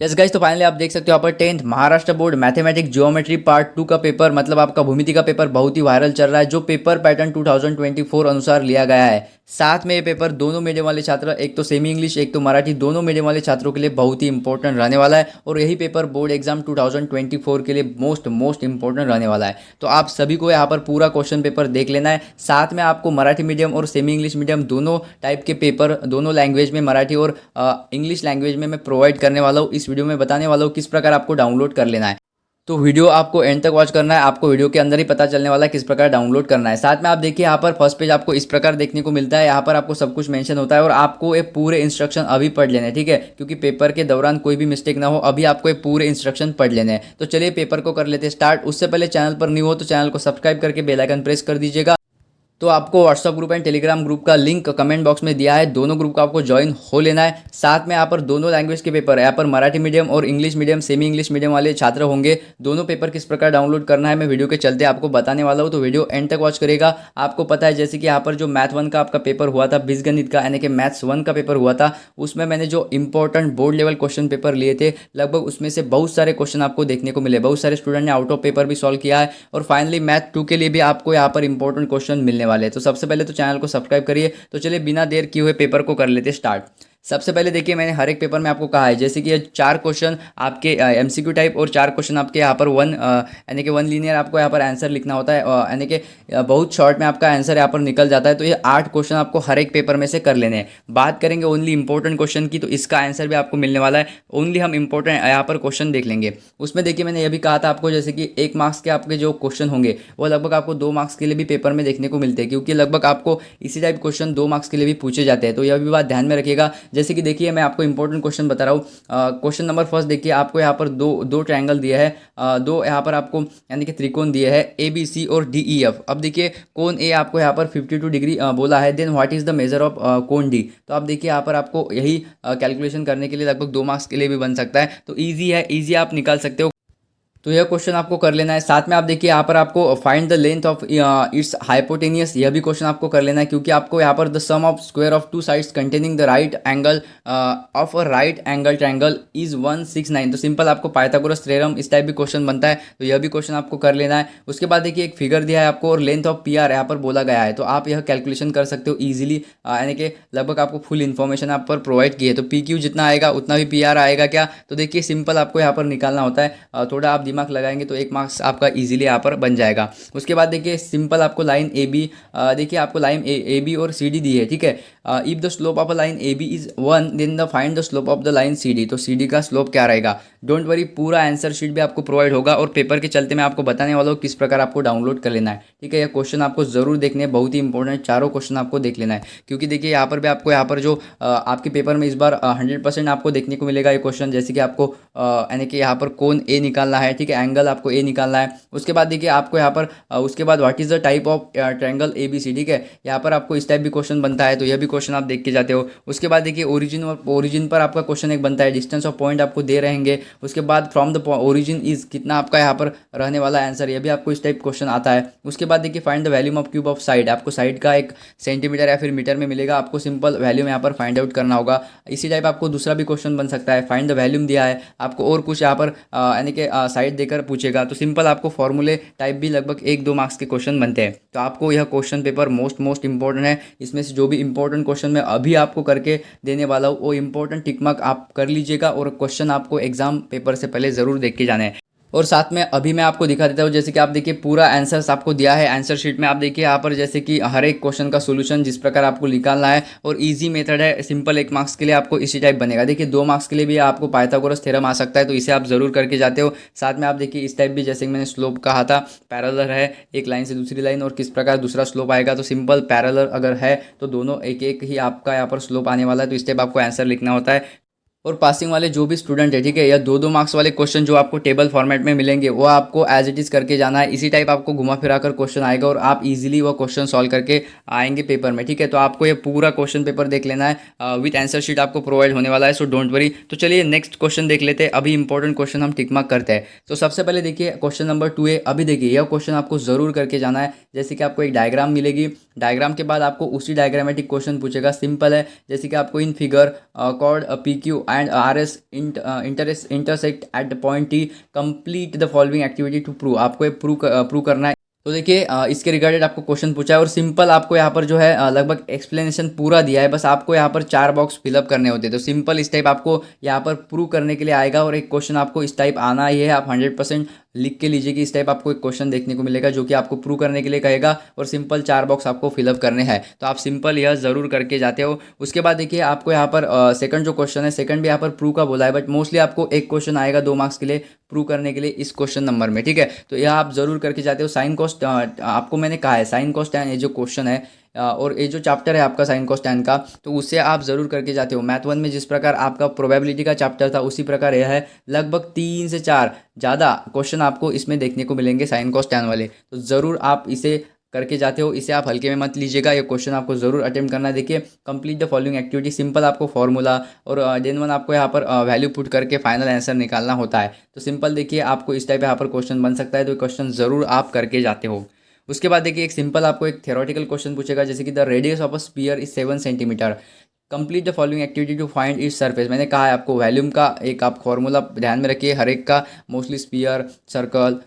Yes guys, तो finally आप देख सकते हो यहाँ पर 10th Maharashtra board mathematics geometry part 2 का पेपर मतलब आपका भूमिति का पेपर बहुत ही वायरल चल रहा है, जो पेपर पैटर्न 2024 अनुसार लिया गया है। साथ में ये पेपर दोनों मीडियम वाले छात्र, एक तो सेमी इंग्लिश एक तो मराठी, दोनों मीडियम वाले छात्रों के लिए बहुत ही इंपॉर्टेंट रहने वाला है। और यही पेपर बोर्ड एग्जाम 2024 के लिए मोस्ट मोस्ट इंपॉर्टेंट रहने वाला है। तो आप सभी को यहाँ पर पूरा क्वेश्चन पेपर देख लेना है। साथ में आपको मराठी मीडियम और सेमी इंग्लिश मीडियम दोनों टाइप के पेपर दोनों लैंग्वेज में, मराठी और इंग्लिश लैंग्वेज में मैं प्रोवाइड करने वाला हूँ। इस वीडियो में बताने वाला हूँ किस प्रकार आपको डाउनलोड कर लेना है। तो वीडियो आपको एंड तक वॉच करना है, आपको वीडियो के अंदर ही पता चलने वाला है किस प्रकार डाउनलोड करना है। साथ में आप देखिए यहाँ पर फर्स्ट पेज आपको इस प्रकार देखने को मिलता है। यहाँ पर आपको सब कुछ मेंशन होता है और आपको ये पूरे इंस्ट्रक्शन अभी पढ़ लेने हैं, ठीक है, क्योंकि पेपर के दौरान कोई भी मिस्टेक ना हो। अभी आपको ये पूरे इंस्ट्रक्शन पढ़ लेने हैं। तो चलिए पेपर को कर लेते हैं स्टार्ट। उससे पहले चैनल पर न्यू हो तो चैनल को सब्सक्राइब करके बेल आइकन प्रेस कर दीजिएगा। तो आपको WhatsApp group and Telegram group का लिंक कमेंट बॉक्स में दिया है, दोनों ग्रुप का आपको ज्वाइन हो लेना है। साथ में यहाँ पर दोनों लैंग्वेज के पेपर, यहाँ पर मराठी मीडियम और English medium semi English medium वाले छात्र होंगे। दोनों पेपर किस प्रकार डाउनलोड करना है मैं वीडियो के चलते आपको बताने वाला हूँ, तो वीडियो एंड तक वॉच करेगा। आपको पता है जैसे कि यहाँ पर जो मैथ 1 का आपका पेपर हुआ था, बीजगणित का यानी कि मैथ्स 1 का पेपर हुआ था, उसमें मैंने जो important board level question paper लिए थे, लगभग उसमें से बहुत सारे क्वेश्चन आपको देखने को मिले। बहुत सारे स्टूडेंट ने आउट ऑफ पेपर भी सॉल्व किया है और फाइनली मैथ 2 के लिए भी आपको यहाँ पर इंपॉर्टेंट क्वेश्चन मिलने वाले हैं। तो सबसे पहले तो चैनल को सब्सक्राइब करिए। तो चलिए बिना देर किए हुए पेपर को कर लेते स्टार्ट। सबसे पहले देखिए, मैंने हर एक पेपर में आपको कहा है जैसे कि ये 4 क्वेश्चन आपके एमसीक्यू टाइप और 4 क्वेश्चन आपके यहाँ पर वन यानी कि वन लीनियर आपको यहाँ पर आंसर लिखना होता है, यानी कि बहुत शॉर्ट में आपका आंसर यहाँ पर निकल जाता है। तो ये 8 क्वेश्चन आपको हर एक पेपर में से कर लेने हैं। बात करेंगे ओनली इंपॉर्टेंट क्वेश्चन की, तो इसका आंसर भी आपको मिलने वाला है। ओनली हम इंपॉर्टेंट यहाँ पर क्वेश्चन देख लेंगे। उसमें देखिए मैंने ये भी कहा था आपको जैसे कि 1 मार्क्स के आपके जो क्वेश्चन होंगे वो लगभग आपको 2 मार्क्स के लिए भी पेपर में देखने को मिलते हैं, क्योंकि लगभग आपको इसी टाइप क्वेश्चन 2 मार्क्स के लिए भी पूछे जाते हैं। तो यह भी बात ध्यान में रखिएगा। जैसे कि देखिए मैं आपको इंपॉर्टेंट क्वेश्चन बता रहा हूँ। क्वेश्चन नंबर फर्स्ट देखिए, आपको यहाँ पर दो दो ट्रायंगल दिया है, दो यहाँ पर आपको यानी कि त्रिकोण दिए है ए बी सी और डी ई एफ। अब देखिए कोण ए आपको यहाँ पर 52 डिग्री बोला है, then what is the measure of कोण डी। तो आप देखिए यहाँ पर आपको यही कैलकुलेशन करने के लिए लगभग 2 मार्क्स के लिए भी बन सकता है। तो ईजी है, ईजी आप निकाल सकते हो। तो यह क्वेश्चन आपको कर लेना है। साथ में आप देखिए यहाँ पर आपको find the length of its hypotenuse, यह भी क्वेश्चन आपको कर लेना है, क्योंकि आपको यहाँ पर the sum of square of two sides containing the right angle of a right angle triangle is 169। तो सिंपल आपको पाइथागोरस थ्योरम इस टाइप भी क्वेश्चन बनता है, तो यह भी क्वेश्चन आपको कर लेना है। उसके बाद देखिए एक फिगर दिया है आपको और लेंथ ऑफ पी आर यहाँ पर बोला गया है, तो आप यह कैलकुलेशन कर सकते हो ईजिली, यानी कि लगभग आपको फुल इन्फॉर्मेशन आप पर प्रोवाइड की है। तो पी क्यू जितना आएगा उतना भी पी आर आएगा क्या, तो देखिए सिंपल आपको यहाँ पर निकालना होता है। थोड़ा आप दिमाग लगाएंगे तो 1 मार्क्स आपका इजीली यहाँ पर बन जाएगा। उसके बाद देखिए सिंपल आपको लाइन ए बी, देखिए आपको लाइन ए बी और सी डी दी है, ठीक है। If the slope of a line A B is 1 then the find the slope of the line C D. तो सी डी का स्लोप क्या रहेगा, डोंट वरी, पूरा आंसर शीट भी आपको प्रोवाइड होगा और पेपर के चलते मैं आपको बताने वाला हूँ किस प्रकार आपको डाउनलोड कर लेना है, ठीक है। यह क्वेश्चन आपको जरूर देखने हैं, बहुत ही इंपॉर्टेंट, चारों क्वेश्चन आपको देख लेना है, क्योंकि देखिए यहाँ पर भी आपको यहाँ पर जो आपके पेपर में इस बार 100% आपको देखने को मिलेगा ये क्वेश्चन। जैसे कि आपको यानी कि यहाँ पर कोण ए निकालना है, ठीक है, एंगल आपको ए निकालना है। उसके बाद देखिए आपको यहाँ पर उसके बाद what is the type of triangle A B C, ठीक है, यहाँ पर आपको इस टाइप भी क्वेश्चन बनता है, तो यह भी क्वेश्चन आप देख के जाते हो। उसके बाद देखिए ओरिजिन और ओरिजिन पर आपका क्वेश्चन एक बनता है, डिस्टेंस ऑफ पॉइंट आपको दे रहेंगे। उसके बाद फ्रॉम द ओरिजिन इज कितना आपका यहाँ पर रहने वाला आंसर, यह भी आपको इस टाइप क्वेश्चन आता है। उसके बाद देखिए find the volume of cube of side, आपको साइड का एक सेंटीमीटर या फिर मीटर में मिलेगा, आपको सिंपल वैल्यूम यहाँ पर फाइंड आउट करना होगा। इसी टाइप आपको दूसरा भी क्वेश्चन बन सकता है, फाइंड द वैल्यूम दिया है आपको और कुछ यहाँ पर यानी कि साइड देकर पूछेगा, तो सिंपल आपको फॉर्मूले टाइप भी लगभग 1-2 मार्क्स के क्वेश्चन बनते हैं। तो आपको यह क्वेश्चन पेपर मोस्ट इंपॉर्टेंट है। इसमें से जो भी इंपॉर्टेंट क्वेश्चन मैं अभी आपको करके देने वाला हूँ वो इंपॉर्टेंट टिक मार्क आप कर लीजिएगा, और क्वेश्चन आपको एग्जाम पेपर से पहले ज़रूर देख के जाना है। और साथ में अभी मैं आपको दिखा देता हूँ, जैसे कि आप देखिए पूरा आंसर्स आपको दिया है आंसर शीट में। आप देखिए यहाँ पर जैसे कि हर एक क्वेश्चन का सोल्यूशन जिस प्रकार आपको निकालना है, और इजी मेथड है, सिंपल 1 मार्क्स के लिए आपको इसी टाइप बनेगा। देखिए 2 मार्क्स के लिए भी आपको पाइथागोरस थ्योरम आ सकता है, तो इसे आप जरूर करके जाते हो। साथ में आप देखिए इस टाइप भी, जैसे कि मैंने स्लोप कहा था, पैरेलल है एक लाइन से दूसरी लाइन, और किस प्रकार दूसरा स्लोप आएगा, तो सिंपल पैरेलल अगर है तो दोनों एक एक ही आपका यहाँ पर स्लोप आने वाला है, तो इस टाइप आपको आंसर लिखना होता है। और पासिंग वाले जो भी स्टूडेंट है, ठीक है, या 2-2 मार्क्स वाले क्वेश्चन जो आपको टेबल फॉर्मेट में मिलेंगे वो आपको एज इट इज़ करके जाना है। इसी टाइप आपको घुमा फिरा कर क्वेश्चन आएगा और आप इजीली वो क्वेश्चन सॉल्व करके आएंगे पेपर में, ठीक है। तो आपको ये पूरा क्वेश्चन पेपर देख लेना है, विथ आंसर शीट आपको प्रोवाइड होने वाला है, सो डोंट वरी। तो चलिए नेक्स्ट क्वेश्चन देख लेते हैं। अभी इंपॉर्टेंट क्वेश्चन हम टिक मार्क करते हैं। तो सबसे पहले देखिए क्वेश्चन नंबर 2 है। अभी देखिए यह क्वेश्चन आपको जरूर करके जाना है। जैसे कि आपको एक डायग्राम मिलेगी, डायग्राम के बाद आपको उसी डायग्रामेटिक क्वेश्चन पूछेगा, सिंपल है। जैसे कि आपको in figure chord P Q and R S intersect at point T, complete the following activity to prove, आपको ये प्रूव करना है। तो देखिए इसके रिगार्डेड आपको क्वेश्चन पूछा है और सिंपल आपको यहाँ पर जो है लगभग एक्सप्लेनेशन पूरा दिया है, बस आपको यहाँ पर 4 बॉक्स फिलअप करने होते हैं। तो सिंपल इस टाइप आपको यहाँ पर प्रूव करने के लिए आएगा और एक क्वेश्चन आपको इस टाइप आना ही है। आप 100% लिख के लीजिए कि इस टाइप आपको एक क्वेश्चन देखने को मिलेगा जो कि आपको प्रूव करने के लिए कहेगा और सिंपल 4 बॉक्स आपको फिलअप करने हैं। तो आप सिंपल यह ज़रूर करके जाते हो। उसके बाद देखिए आपको यहाँ पर सेकंड जो क्वेश्चन है, सेकंड भी यहाँ पर प्रूव का बोला है, बट मोस्टली आपको एक क्वेश्चन आएगा 2 मार्क्स के लिए प्रूव करने के लिए इस क्वेश्चन नंबर में, ठीक है। तो यह आप जरूर करके जाते हो। साइन कॉस्ट आपको मैंने कहा है, साइन कॉस्ट टैन ये जो क्वेश्चन है और ये जो चैप्टर है आपका साइन कॉस टैन का, तो उससे आप ज़रूर करके जाते हो। मैथ 1 में जिस प्रकार आपका प्रोबेबिलिटी का चैप्टर था उसी प्रकार यह है, लगभग 3 से 4 ज़्यादा क्वेश्चन आपको इसमें देखने को मिलेंगे साइन कॉस टैन वाले। तो ज़रूर आप इसे करके जाते हो, इसे आप हल्के में मत लीजिएगा, ये क्वेश्चन आपको जरूर अटेम्प्ट करना है। देखिए complete the following activity, simple आपको फॉर्मूला और देन वन आपको यहाँ पर वैल्यू पुट करके फाइनल आंसर निकालना होता है। तो सिंपल देखिए आपको इस टाइप यहाँ पर क्वेश्चन बन सकता है, तो क्वेश्चन जरूर आप करके जाते हो। उसके बाद देखिए एक सिंपल आपको एक थ्योरेटिकल क्वेश्चन पूछेगा, जैसे कि the radius of a sphere is 7 centimetre, complete the following activity to find its surface. मैंने कहा है आपको वॉल्यूम का एक आप फॉर्मूला ध्यान में रखिए हर एक का, मोस्टली स्फीयर, सर्कल,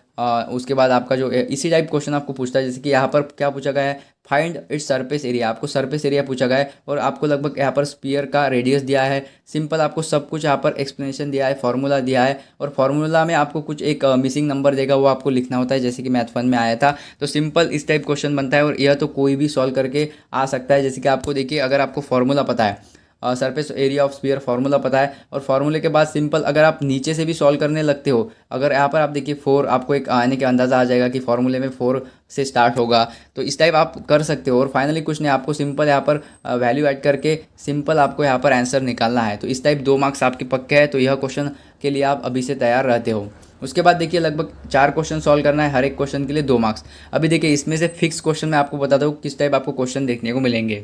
उसके बाद आपका जो इसी टाइप क्वेश्चन आपको पूछता है, जैसे कि यहाँ पर क्या पूछा गया है, फाइंड इट्स सरफेस एरिया, आपको सरफेस एरिया पूछा गया है और आपको लगभग यहाँ पर स्फीयर का रेडियस दिया है। सिंपल आपको सब कुछ यहाँ पर एक्सप्लेनेशन दिया है, फॉर्मूला दिया है और फॉर्मूला में आपको कुछ एक मिसिंग नंबर देगा, वो आपको लिखना होता है, जैसे कि मैथ 1 में आया था। तो सिंपल इस टाइप क्वेश्चन बनता है और यह तो कोई भी सॉल्व करके आ सकता है। जैसे कि आपको देखिए अगर आपको फॉर्मूला पता है, surface area of sphere formula पता है और फार्मूले के बाद सिंपल अगर आप नीचे से भी सॉल्व करने लगते हो, अगर यहाँ पर आप देखिए 4, आपको एक आने के अंदाज़ा आ जाएगा कि फार्मूले में 4 से स्टार्ट होगा, तो इस टाइप आप कर सकते हो। और फाइनली कुछ नहीं, आपको सिंपल यहाँ पर वैल्यू ऐड करके सिंपल आपको यहाँ पर आंसर निकालना है। तो इस टाइप 2 मार्क्स आपके पक्के हैं, तो यह क्वेश्चन के लिए आप अभी से तैयार रहते हो। उसके बाद देखिए लगभग 4 क्वेश्चन सॉल्व करना है, हर एक क्वेश्चन के लिए 2 मार्क्स। अभी देखिए इसमें से फिक्स क्वेश्चन मैं आपको बताता हूँ किस टाइप आपको क्वेश्चन देखने को मिलेंगे।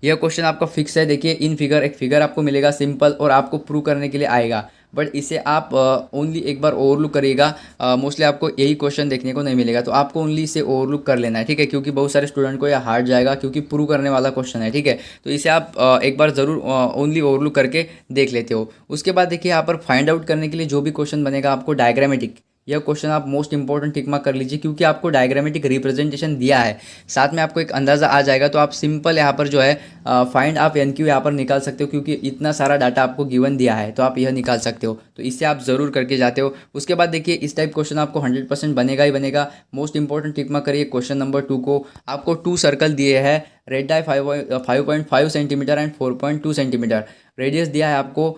यह क्वेश्चन आपका फिक्स है, देखिए इन फिगर एक फिगर आपको मिलेगा सिंपल और आपको प्रूव करने के लिए आएगा, बट इसे आप ओनली एक बार ओवरलुक करिएगा। मोस्टली आपको यही क्वेश्चन देखने को नहीं मिलेगा, तो आपको ओनली इसे ओवरलुक कर लेना है, ठीक है, क्योंकि बहुत सारे स्टूडेंट को यह हार्ड जाएगा क्योंकि प्रूव करने वाला क्वेश्चन है, ठीक है। तो इसे आप एक बार ज़रूर ओनली ओवरलुक करके देख लेते हो। उसके बाद देखिए यहाँ पर फाइंड आउट करने के लिए जो भी क्वेश्चन बनेगा आपको डायग्रामेटिक, यह क्वेश्चन आप मोस्ट इंपॉर्टेंट टिक मार्क कर लीजिए क्योंकि आपको डायग्रामेटिक रिप्रेजेंटेशन दिया है, साथ में आपको एक अंदाज़ा आ जाएगा। तो आप सिंपल यहाँ पर जो है फाइंड आप एन क्यू यहाँ पर निकाल सकते हो क्योंकि इतना सारा डाटा आपको गिवन दिया है, तो आप यह निकाल सकते हो। तो इससे आप ज़रूर करके जाते हो। उसके बाद देखिए इस टाइप क्वेश्चन आपको 100% बनेगा ही बनेगा। मोस्ट इंपॉर्टेंट टिक मार्क करिए क्वेश्चन नंबर 2 को, आपको 2 सर्कल दिए हैं, radii 5.5 centimetre and 4.2 centimetre, radius दिया है आपको,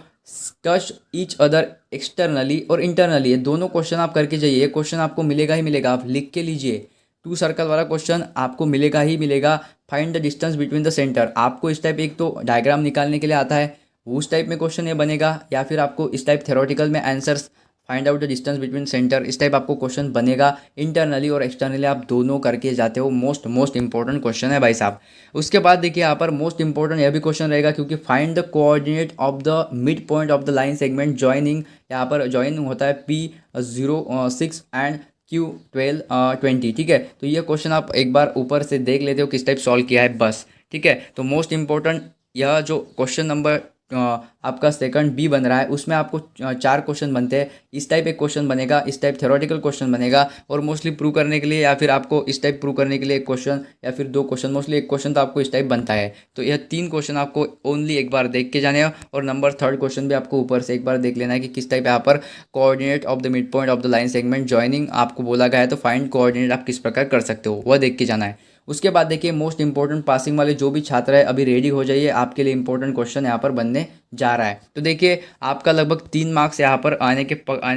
टच ईच अदर एक्सटर्नली और इंटरनली, ये दोनों क्वेश्चन आप करके जाइए। ये क्वेश्चन आपको मिलेगा ही मिलेगा, आप लिख के लीजिए। 2 सर्कल वाला क्वेश्चन आपको मिलेगा ही मिलेगा। Find the distance between the centre, आपको इस टाइप एक तो डायग्राम निकालने के लिए आता है, उस टाइप में क्वेश्चन ये बनेगा, या फिर आपको इस टाइप थ्योरेटिकल में answers find out the distance between centre, इस टाइप आपको क्वेश्चन बनेगा। इंटरनली और एक्सटर्नली आप दोनों करके जाते हो। मोस्ट इंपॉर्टेंट क्वेश्चन है भाई साहब। उसके बाद देखिए यहाँ पर मोस्ट इंपॉर्टेंट यह भी क्वेश्चन रहेगा क्योंकि find the coordinate of the mid point of the line segment joining, यहाँ पर जॉइनिंग होता है P06 एंड Q12 20, ठीक है। तो ये क्वेश्चन आप एक बार ऊपर से देख लेते हो किस टाइप सॉल्व किया है बस, ठीक है। तो मोस्ट इंपॉर्टेंट यह जो क्वेश्चन नंबर आपका सेकंड बी बन रहा है उसमें आपको 4 क्वेश्चन बनते हैं। इस टाइप एक क्वेश्चन बनेगा, इस टाइप थ्योरेटिकल क्वेश्चन बनेगा और मोस्टली प्रूव करने के लिए या फिर आपको इस टाइप प्रूव करने के लिए एक क्वेश्चन या फिर 2 क्वेश्चन, मोस्टली एक क्वेश्चन तो आपको इस टाइप बनता है। तो यह 3 क्वेश्चन आपको ओनली एक बार देख के जाने हैं और नंबर 3rd क्वेश्चन भी आपको ऊपर से एक बार देख लेना है कि किस टाइप यहाँ पर coordinate of the mid point of the line segment joining आपको बोला गया है, तो फाइंड कोऑर्डिनेट आप किस प्रकार कर सकते हो वह देख के जाना है। उसके बाद देखिए मोस्ट इंपॉर्टेंट पासिंग वाले जो भी छात्र है अभी रेडी हो जाइए, आपके लिए इंपॉर्टेंट क्वेश्चन यहाँ पर बनने जा रहा है। तो देखिए आपका लगभग 3 मार्क्स यहाँ पर आने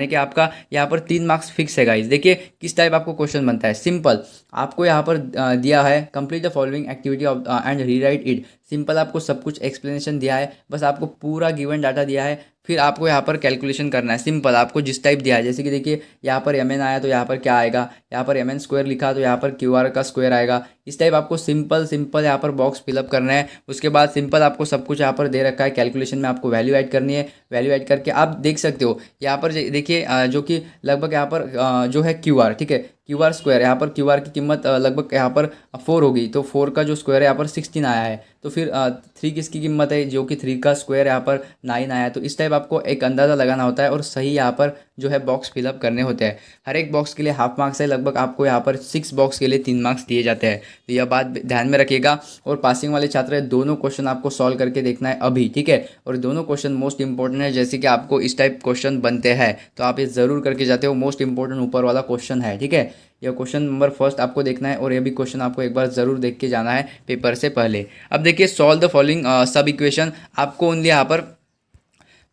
के आपका यहाँ पर 3 मार्क्स फिक्स है गाइस। देखिए किस टाइप आपको क्वेश्चन बनता है, सिंपल आपको यहाँ पर दिया है complete the following activity of and rewrite it. Simple आपको सब कुछ एक्सप्लेनेशन दिया है, बस आपको पूरा गिवन डाटा दिया है, फिर आपको यहाँ पर कैलकुलेशन करना है। सिंपल आपको जिस टाइप दिया है, जैसे कि देखिए यहाँ पर mn आया तो यहाँ पर क्या आएगा, यहाँ पर mn स्क्वायर लिखा तो यहाँ पर QR का स्क्वायर आएगा। इस टाइप आपको सिंपल यहाँ पर बॉक्स फिलअप करना है। उसके बाद सिंपल आपको सब कुछ यहाँ पर दे रखा है, कैलकुलेशन में आपको वैल्यू ऐड करनी है। वैल्यू ऐड करके आप देख सकते हो यहाँ पर देखिए जो कि लगभग यहाँ पर जो है QR, ठीक है, क्यू आर स्क्वायर, यहाँ पर क्यू आर की कीमत लगभग यहाँ पर 4 होगी, तो 4 का जो स्क्वायर है यहाँ पर 16 आया है। तो फिर 3 किसकी कीमत है, जो कि 3 का स्क्वायर यहाँ पर 9 आया है। तो इस टाइप आपको एक अंदाज़ा लगाना होता है और सही यहाँ पर जो है बॉक्स फिलअप करने होते हैं। हर एक बॉक्स के लिए हाफ मार्क्स है, लगभग आपको यहाँ पर 6 बॉक्स के लिए 3 मार्क्स दिए जाते हैं। तो यह बात ध्यान में रखिएगा। और पासिंग वाले छात्र हैं, दोनों क्वेश्चन आपको सॉल्व करके देखना है अभी, ठीक है। और दोनों क्वेश्चन मोस्ट इंपॉर्टेंट है, जैसे कि आपको इस टाइप क्वेश्चन बनते हैं तो आप ये ज़रूर करके जाते हो। मोस्ट इंपॉर्टेंट ऊपर वाला क्वेश्चन है, ठीक है। यह क्वेश्चन नंबर फर्स्ट आपको देखना है और यह भी क्वेश्चन आपको एक बार ज़रूर देख के जाना है पेपर से पहले। अब देखिए, सॉल्व द फॉलोइंग सब इक्वेशन, आपको ओनली यहाँ पर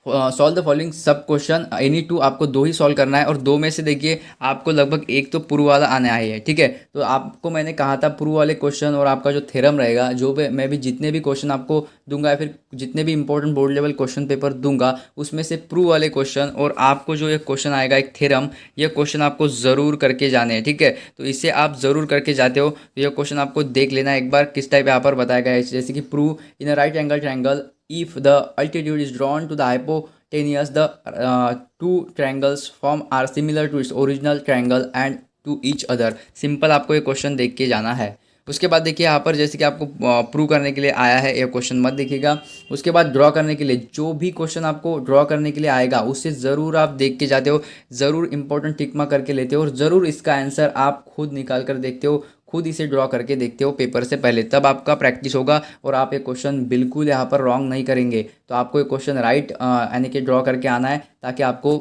सॉल्व द फॉलोइंग सब क्वेश्चन एनी टू, आपको 2 ही सॉल्व करना है। और 2 में से देखिए आपको लगभग एक तो प्रूव वाला आना है, ठीक है। तो आपको मैंने कहा था प्रूव वाले क्वेश्चन और आपका जो थ्योरम रहेगा, जो भी मैं भी जितने भी क्वेश्चन आपको दूंगा या फिर जितने भी important board level question paper दूंगा, उसमें से प्रूव वाले क्वेश्चन और आपको जो एक क्वेश्चन आएगा एक थ्योरम, यह क्वेश्चन आपको ज़रूर करके जाने हैं, ठीक है। तो इसे आप ज़रूर करके जाते हो तो यह क्वेश्चन आपको देख लेना एक बार किस टाइप यहाँ पर बताया गया है। जैसे कि prove in a right angle triangle if the altitude is drawn to the hypotenuse, the two triangles form are similar to its original triangle and to each other। Simple आपको ये क्वेश्चन देख के जाना है। उसके बाद देखिए यहाँ पर जैसे कि आपको प्रूव करने के लिए आया है, ये क्वेश्चन मत देखिएगा। उसके बाद ड्रॉ करने के लिए, जो भी क्वेश्चन आपको ड्रॉ करने के लिए आएगा उससे ज़रूर आप देख के जाते हो, ज़रूर इंपॉर्टेंट टिक मार्क करके लेते हो और ज़रूर इसका आंसर आप खुद निकाल कर देखते हो, खुद इसे ड्रॉ करके देखते हो पेपर से पहले, तब आपका प्रैक्टिस होगा और आप ये क्वेश्चन बिल्कुल यहाँ पर रॉन्ग नहीं करेंगे। तो आपको ये क्वेश्चन राइट यानी कि ड्रॉ करके आना है, ताकि आपको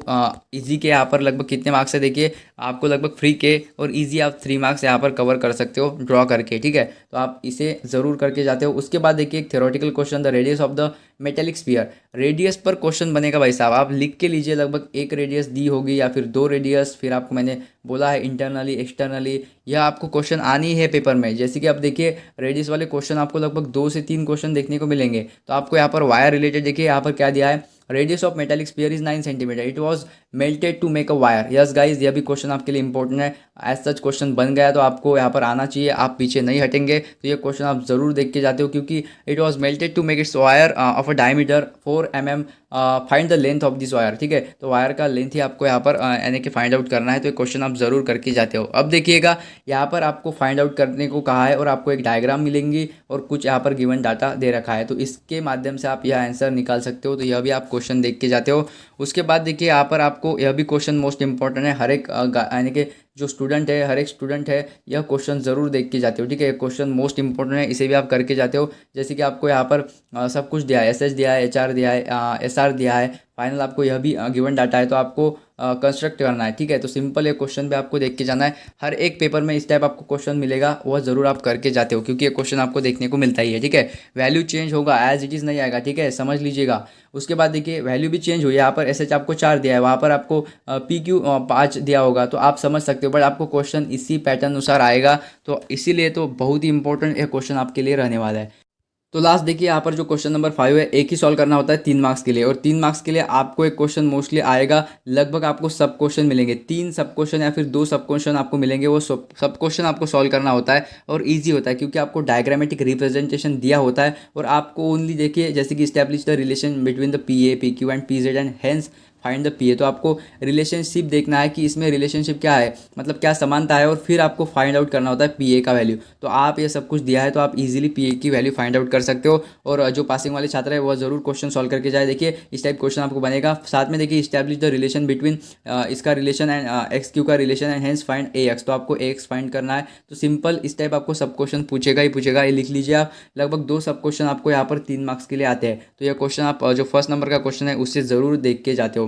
इजी के यहाँ पर लगभग कितने मार्क्स है देखिए, आपको लगभग फ्री के और इजी आप 3 मार्क्स यहाँ पर कवर कर सकते हो ड्रॉ करके, ठीक है। तो आप इसे ज़रूर करके जाते हो। उसके बाद देखिए एक theoretical question, the radius of the metallic sphere. Radius पर क्वेश्चन बनेगा भाई साहब, आप लिख के लीजिए, लगभग एक रेडियस दी होगी या फिर 2 रेडियस, फिर आपको मैंने बोला है इंटरनली एक्सटर्नली, यह आपको क्वेश्चन आनी है पेपर में। जैसे कि आप देखिए रेडियस वाले क्वेश्चन आपको लगभग 2 से 3 क्वेश्चन देखने को मिलेंगे। तो आपको यहाँ पर वायर रिलेटेड देखिए यहाँ पर क्या दिया है, radius of metallic sphere is 9 centimetre, it was melted to make a wire. Yes guys, यह भी क्वेश्चन आपके लिए इंपॉर्टेंट है। एज सच क्वेश्चन बन गया तो आपको यहाँ पर आना चाहिए, आप पीछे नहीं हटेंगे। तो ये क्वेश्चन आप जरूर देख के जाते हो, क्योंकि it was melted to make its wire of a diameter 4 mm, find the length of this wire, ठीक है। तो वायर का लेंथ ही आपको यहाँ पर यानी कि फाइंड आउट करना है। तो ये क्वेश्चन आप जरूर करके जाते हो। अब देखिएगा यहाँ पर आपको फाइंड आउट करने को कहा है और आपको एक डायग्राम मिलेंगी और कुछ यहाँ पर गिवन डाटा दे रखा है, तो इसके माध्यम से आप यह आंसर निकाल सकते हो। तो यह भी आप क्वेश्चन देख के जाते हो। उसके बाद देखिए यहाँ पर आपको यह भी क्वेश्चन मोस्ट इंपॉर्टेंट है, हर एक यानी कि जो स्टूडेंट है, हर एक स्टूडेंट है, यह क्वेश्चन ज़रूर देख के जाते हो, ठीक है। क्वेश्चन मोस्ट इंपॉर्टेंट है, इसे भी आप करके जाते हो। जैसे कि आपको यहाँ पर सब कुछ दिया है, एसएच दिया है, एचआर दिया है, एसआर दिया है, फाइनल आपको यह भी गिवन डाटा है, तो आपको कंस्ट्रक्ट करना है, ठीक है। तो सिंपल ये क्वेश्चन भी आपको देख के जाना है। हर एक पेपर में इस टाइप आपको क्वेश्चन मिलेगा, वह ज़रूर आप करके जाते हो, क्योंकि ये क्वेश्चन आपको देखने को मिलता ही है, ठीक है। वैल्यू चेंज होगा, एज इट इज़ नहीं आएगा, ठीक है, समझ लीजिएगा। उसके बाद देखिए वैल्यू भी चेंज हुई, यहाँ पर एसएच आपको 4 दिया है, वहाँ पर आपको पीक्यू 5 दिया होगा, तो आप समझ सकते हो। बट आपको क्वेश्चन इसी पैटर्न अनुसार आएगा, तो इसीलिए तो बहुत ही इंपॉर्टेंट ये क्वेश्चन आपके लिए रहने वाला है। तो लास्ट देखिए यहाँ पर जो क्वेश्चन नंबर 5 है, एक ही सॉल्व करना होता है 3 मार्क्स के लिए, और 3 मार्क्स के लिए आपको एक क्वेश्चन मोस्टली आएगा, लगभग आपको सब क्वेश्चन मिलेंगे, 3 सब क्वेश्चन या फिर 2 सब क्वेश्चन आपको मिलेंगे। वो सब क्वेश्चन आपको सॉल्व करना होता है और ईजी होता है, क्योंकि आपको डायग्रामेटिक रिप्रेजेंटेशन दिया होता है और आपको ओनली देखिए जैसे कि establish the relation between the P A, P Q and P Z and hence find the P A. तो आपको रिलेशनशिप देखना है कि इसमें रिलेशनशिप क्या है, मतलब क्या समानता है, और फिर आपको फाइंड आउट करना होता है पी ए का वैल्यू। तो आप ये सब कुछ दिया है, तो आप इजीली पी ए की वैल्यू फाइंड आउट कर सकते हो। और जो पासिंग वाले छात्र है वह जरूर क्वेश्चन सॉल्व करके जाए। देखिए इस टाइप क्वेश्चन आपको बनेगा। साथ में देखिए इस्टेब्लिश द रिलेशन बिटवीन इसका रिलेशन एंड एक्स क्यू का relation and hence find A x. तो आपको ए एक्स फाइंड करना है। तो सिंपल इस टाइप आपको सब क्वेश्चन पूछेगा ही पूछेगा, ये लिख लीजिए आप। लगभग 2 सब क्वेश्चन आपको यहाँ पर 3 मार्क्स के लिए आते हैं। तो यह क्वेश्चन आप जो फर्स्ट नंबर का क्वेश्चन है उससे ज़रूर देख के जाते हो।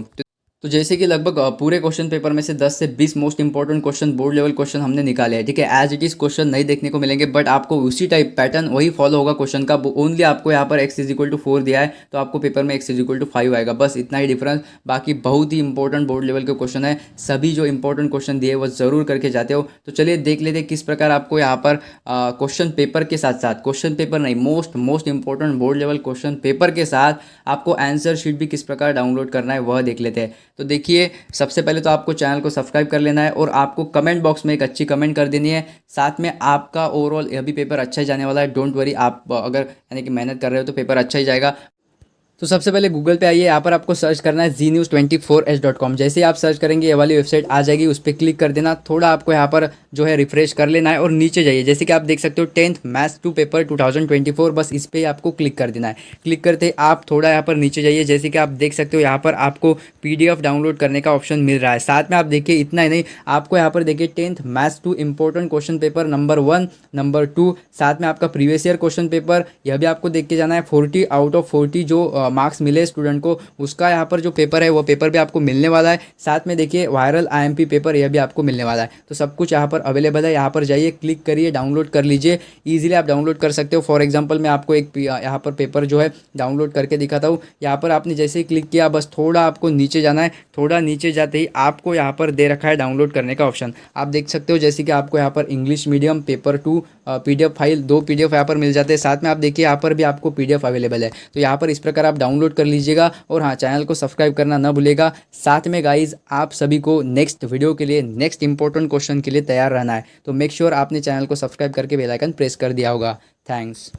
तो जैसे कि लगभग पूरे क्वेश्चन पेपर में से 10 से 20 most important question, board level question हमने निकाले हैं, ठीक है। एज इट इज क्वेश्चन नहीं देखने को मिलेंगे, बट आपको उसी टाइप पैटर्न वही फॉलो होगा क्वेश्चन का। ओनली आपको यहाँ पर x = 4 दिया है, तो आपको पेपर में x = 5 आएगा, बस इतना ही डिफरेंस। बाकी बहुत ही इंपॉर्टेंट बोर्ड लेवल के क्वेश्चन है, सभी जो इंपॉर्टेंट क्वेश्चन दिए वो जरूर करके जाते हो। तो चलिए देख लेते किस प्रकार आपको यहाँ पर क्वेश्चन पेपर के साथ साथ, क्वेश्चन पेपर नहीं, most important board level question paper के साथ आपको आंसर शीट भी किस प्रकार डाउनलोड करना है वह देख लेते हैं। तो देखिए सबसे पहले तो आपको चैनल को सब्सक्राइब कर लेना है और आपको कमेंट बॉक्स में एक अच्छी कमेंट कर देनी है। साथ में आपका ओवरऑल यह भी पेपर अच्छा ही जाने वाला है, डोंट वरी। आप अगर यानी कि मेहनत कर रहे हो तो पेपर अच्छा ही जाएगा। तो सबसे पहले गूगल पे आइए, यहाँ पर आपको सर्च करना है znews24h.com। जैसे ही आप सर्च करेंगे ये वाली वेबसाइट आ जाएगी, उस पर क्लिक कर देना। थोड़ा आपको यहाँ पर जो है रिफ्रेश कर लेना है और नीचे जाइए। जैसे कि आप देख सकते हो 10th मैथ्स 2 पेपर 2024, बस इस पर आपको क्लिक कर देना है। क्लिक करते ही आप थोड़ा यहाँ पर नीचे जाइए। जैसे कि आप देख सकते हो यहाँ पर आपको PDF डाउनलोड करने का ऑप्शन मिल रहा है। साथ में आप देखिए इतना ही नहीं, आपको यहाँ पर देखिए 10th maths 2 important question paper number 1, number 2, साथ में आपका प्रीवियस ईयर क्वेश्चन पेपर, यह भी आपको देख के जाना है। 40 आउट ऑफ 40 जो मार्क्स मिले स्टूडेंट को, उसका यहाँ पर जो पेपर है वो पेपर भी आपको मिलने वाला है। साथ में देखिए वायरल IMP पेपर, यह भी आपको मिलने वाला है। तो सब कुछ यहाँ पर अवेलेबल है। यहाँ पर जाइए, क्लिक करिए, डाउनलोड कर लीजिए। ईजिली आप डाउनलोड कर सकते हो। फॉर एग्जाम्पल मैं आपको एक यहाँ पर पेपर जो है डाउनलोड करके दिखाता हूँ। यहाँ पर आपने जैसे ही क्लिक किया, बस थोड़ा आपको नीचे जाना है। थोड़ा नीचे जाते ही आपको यहाँ पर दे रखा है डाउनलोड करने का ऑप्शन। आप देख सकते हो जैसे कि आपको यहाँ पर English medium paper 2 PDF file, 2 PDF यहाँ पर मिल जाते हैं। साथ में आप देखिए यहाँ पर भी आपको PDF अवेलेबल है। तो यहाँ पर इस प्रकार आप डाउनलोड कर लीजिएगा। और हाँ, चैनल को सब्सक्राइब करना ना भूलेगा। साथ में गाइज आप सभी को नेक्स्ट वीडियो के लिए, नेक्स्ट इंपॉर्टेंट क्वेश्चन के लिए तैयार रहना है। तो मेक श्योर आपने चैनल को सब्सक्राइब करके बेल आइकन प्रेस कर दिया होगा। थैंक्स।